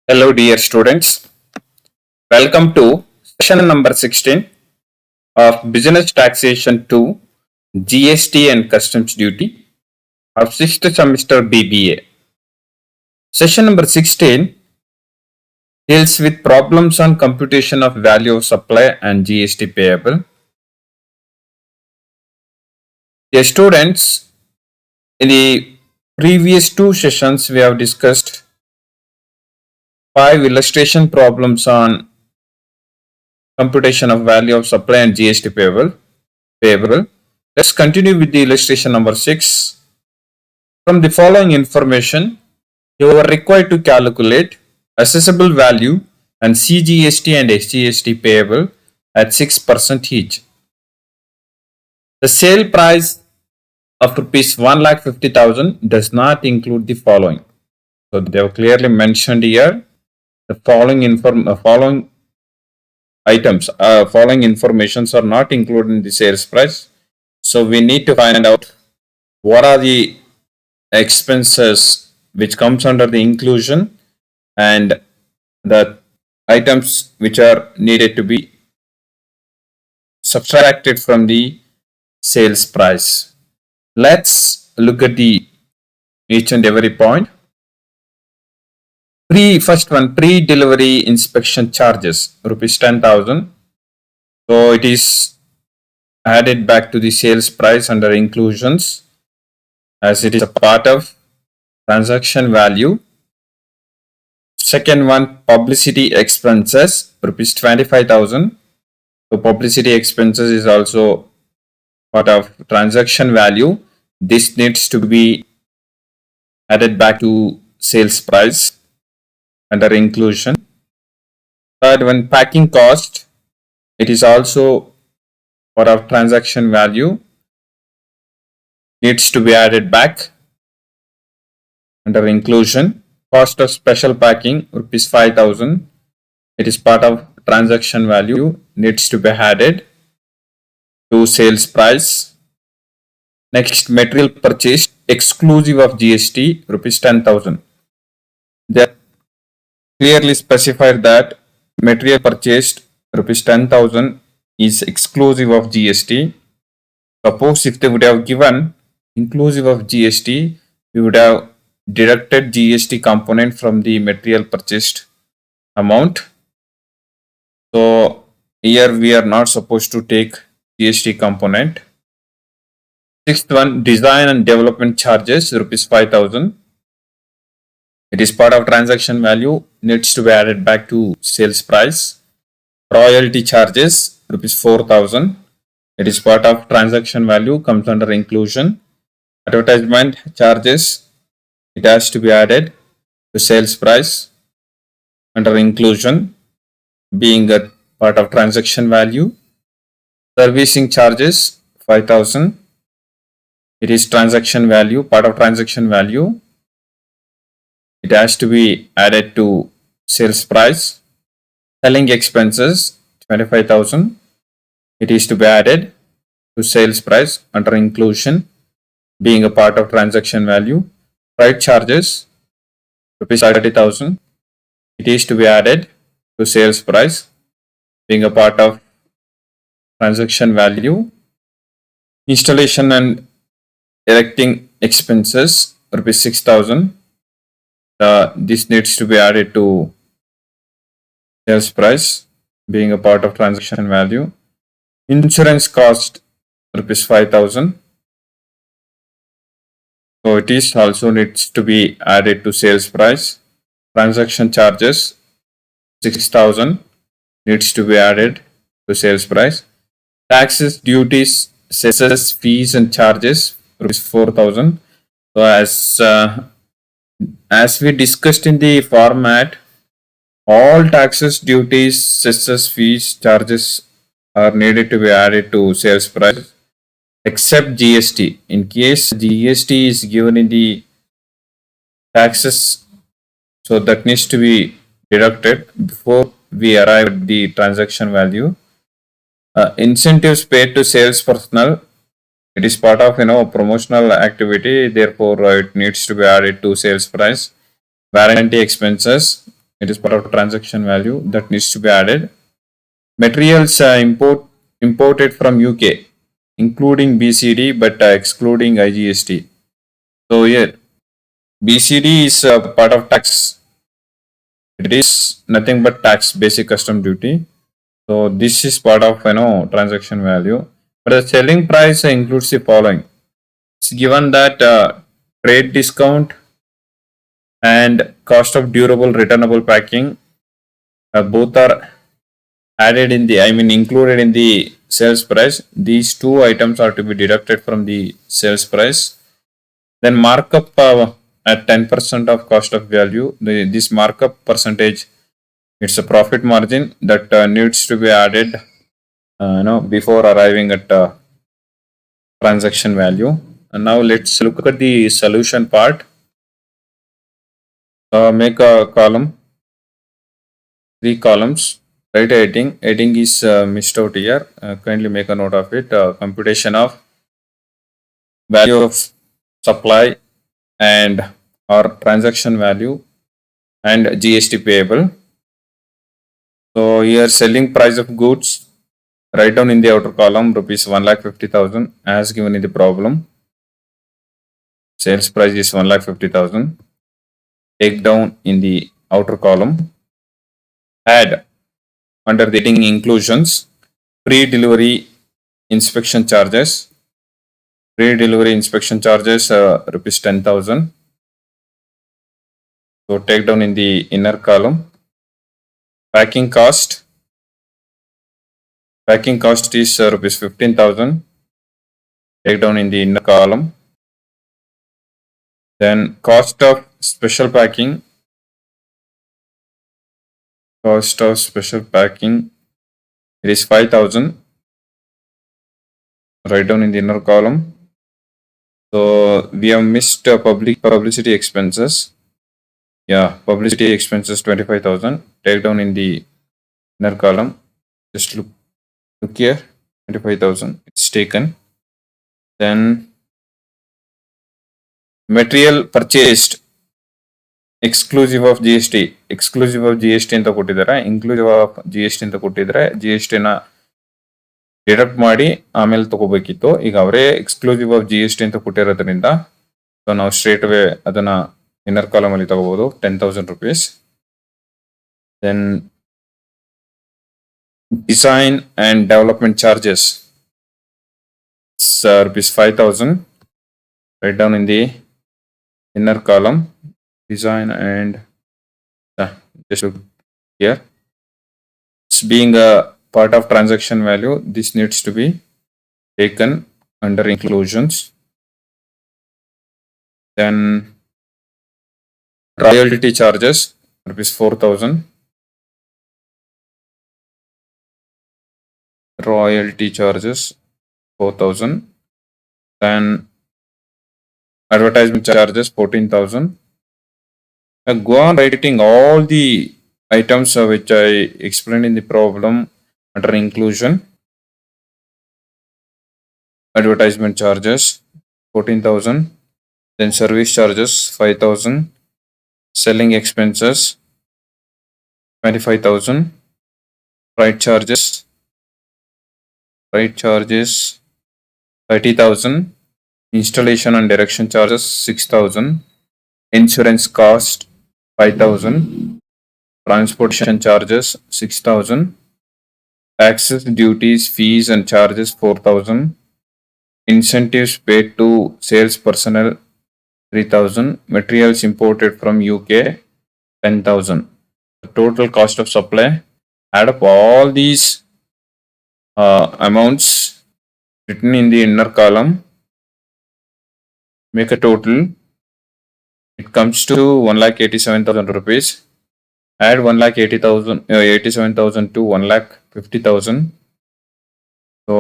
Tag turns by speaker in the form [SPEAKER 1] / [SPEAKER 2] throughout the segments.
[SPEAKER 1] Hello, dear students. Welcome to session number 16 of Business Taxation 2 GST and Customs Duty of 6th semester BBA. Session number 16 deals with problems on computation of value of supply and GST payable. Dear students, in the previous two sessions, we have discussed 5 illustration problems on computation of value of supply and GST payable. Let's continue with the illustration number 6. From the following information, you are required to calculate assessable value and CGST and SGST payable at 6% each. The sale price of rupees 1,50,000 does not include the following. So they have clearly mentioned here the following items, following informations are not included in the sales price. So we need to find out what are the expenses which comes under the inclusion and the items which are needed to be subtracted from the sales price. Let's look at the each and every point. First one, pre-delivery inspection charges, rupees 10,000. So it is added back to the sales price under inclusions as it is a part of transaction value. Second one, publicity expenses, rupees 25,000. So publicity expenses is also part of transaction value. This needs to be added back to sales price under inclusion. Third one, packing cost. It is also part of transaction value. Needs to be added back under inclusion. Cost of special packing, rupees 5,000. It is part of transaction value. Needs to be added to sales price. Next, material purchased exclusive of GST, rupees 10,000. They clearly specified that material purchased rupees 10,000 is exclusive of GST. Suppose if they would have given inclusive of GST, we would have deducted GST component from the material purchased amount. So here we are not supposed to take GST component. Sixth one, design and development charges, rupees 5,000. It is part of transaction value, needs to be added back to sales price. Royalty charges, rupees 4,000. It is part of transaction value, comes under inclusion. Advertisement charges, it has to be added to sales price under inclusion, being a part of transaction value. Servicing charges, 5,000. It is transaction value, part of transaction value. It has to be added to sales price. Selling expenses, 25,000. It is to be added to sales price under inclusion, being a part of transaction value. Freight charges, rupees 30,000. It is to be added to sales price, being a part of transaction value. Installation and erecting expenses, rupees 6,000. This needs to be added to sales price, being a part of transaction value. Insurance cost, rupees 5,000. So it is also needs to be added to sales price. Transaction charges, 6,000, needs to be added to sales price. Taxes, duties, cesses, fees and charges, rupees 4,000. So as we discussed in the format, all taxes, duties, cesses, fees, charges are needed to be added to sales price except GST. In case GST is given in the taxes, so that needs to be deducted before we arrive at the transaction value. Incentives paid to sales personnel, it is part of promotional activity, therefore it needs to be added to sales price. Warranty expenses, It is part of transaction value that needs to be added. Materials imported from UK, including BCD but excluding IGST. So here BCD is part of tax. It is nothing but tax, basic custom duty. So this is part of transaction value. But the selling price includes the following. It's given that trade discount and cost of durable returnable packing both are added in the, included in the sales price. These two items are to be deducted from the sales price. Then markup at 10% of cost of value. This markup percentage, it's a profit margin that needs to be added before arriving at transaction value. And now let's look at the solution part. Make a column, 3 columns. Write a heading. Heading is missed out here. Kindly make a note of it. Computation of value of supply and or transaction value and GST payable. So here selling price of goods, write down in the outer column rupees 1,50,000 as given in the problem. Sales price is 1,50,000. Take down in the outer column. Add under the heading inclusions, pre-delivery inspection charges. Pre-delivery inspection charges rupees 10,000. So take down in the inner column. Packing cost. Packing cost is rupees 15,000. Take down in the inner column. Then cost of special packing. Cost of special packing, it is 5,000. Write down in the inner column. So we have missed publicity expenses. Yeah, publicity expenses 25,000. Take down in the inner column. Just look here, 25,000. It's taken. Then material purchased exclusive of GST. Exclusive of GST ಅಂತ ಕೊಟ್ಟಿದ್ದಾರೆ. Inclusive of GST ಅಂತ ಕೊಟ್ಟಿದ್ರೆ GST ನ deduct ಮಾಡಿ ಆಮೇಲೆ ತಗೋಬೇಕಿತ್ತು. ಈಗ ಅವರೇ exclusive of GST ಅಂತ ಕೊಟ್ಟಿರೋದ್ರಿಂದ ಸೊ ನಾವು ಸ್ಟ್ರೇಟ್ ಅವೇ ಅದನ್ನ ಇನ್ನರ್ ಕಾಲಮ್ ಅಲ್ಲಿ ತಗೋಬಹುದು. 10,000 rupees. Then design and development charges, rupees 5,000. Write down in the inner column. Design and just look here. It's being a part of transaction value. This needs to be taken under inclusions. Then royalty charges, rupees 4,000. Royalty charges 4,000. Then advertisement charges 14,000. Go on writing all the items which I explained in the problem under inclusion. Advertisement charges 14,000. Then service charges 5,000. Selling expenses 25,000. Freight charges 30,000. Installation and direction charges 6,000. Insurance cost 5,000. Transportation charges 6,000. Taxes, duties, fees and charges 4,000. Incentives paid to sales personnel 3,000. Materials imported from UK 10,000. The total cost of supply. Add up all these amounts written in the inner column. Make a total. It comes to 1,87,000 rupees. Add 1,87,000 to 1,50,000. So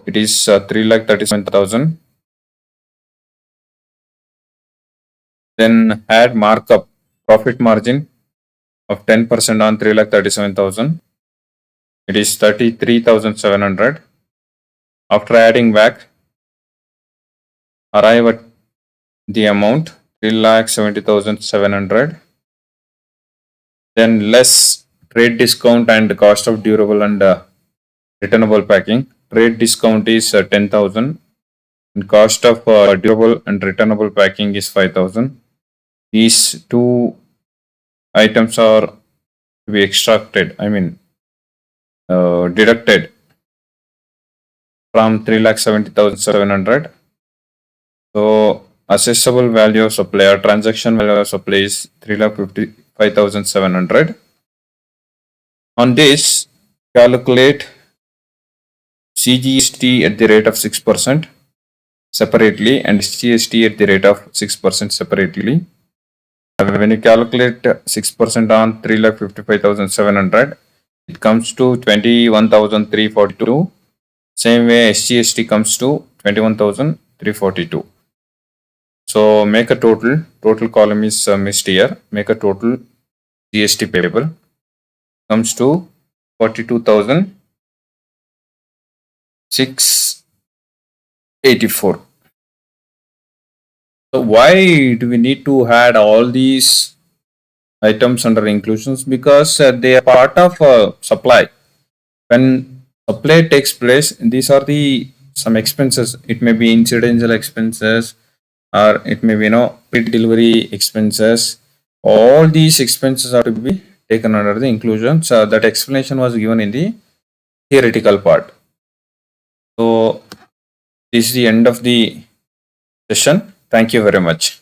[SPEAKER 1] it is 3,37,000. Then add markup, profit margin of 10% on 3,37,000. It is 33,700. After adding back, arrive at the amount 3,70,700. Then less trade discount and cost of durable and returnable packing. Trade discount is 10,000 and cost of durable and returnable packing is 5,000. These two items are to be extracted, deducted from 3,70,700. So assessable value of supply or transaction value of supply is 3,55,700. On this, calculate CGST at the rate of 6% separately and SGST at the rate of 6% separately. When you calculate 6% on 3,55,700, it comes to 21,342. Same way SGST comes to 21,342. So make a total. Total column is missed here. Make a total GST payable. Comes to 42,684. So why do we need to add all these items under inclusions? Because they are part of supply. When supply takes place, these are the some expenses. It may be incidental expenses, or it may be pre-delivery expenses. All these expenses are to be taken under the inclusion. So that explanation was given in the theoretical part. So this is the end of the session. Thank you very much.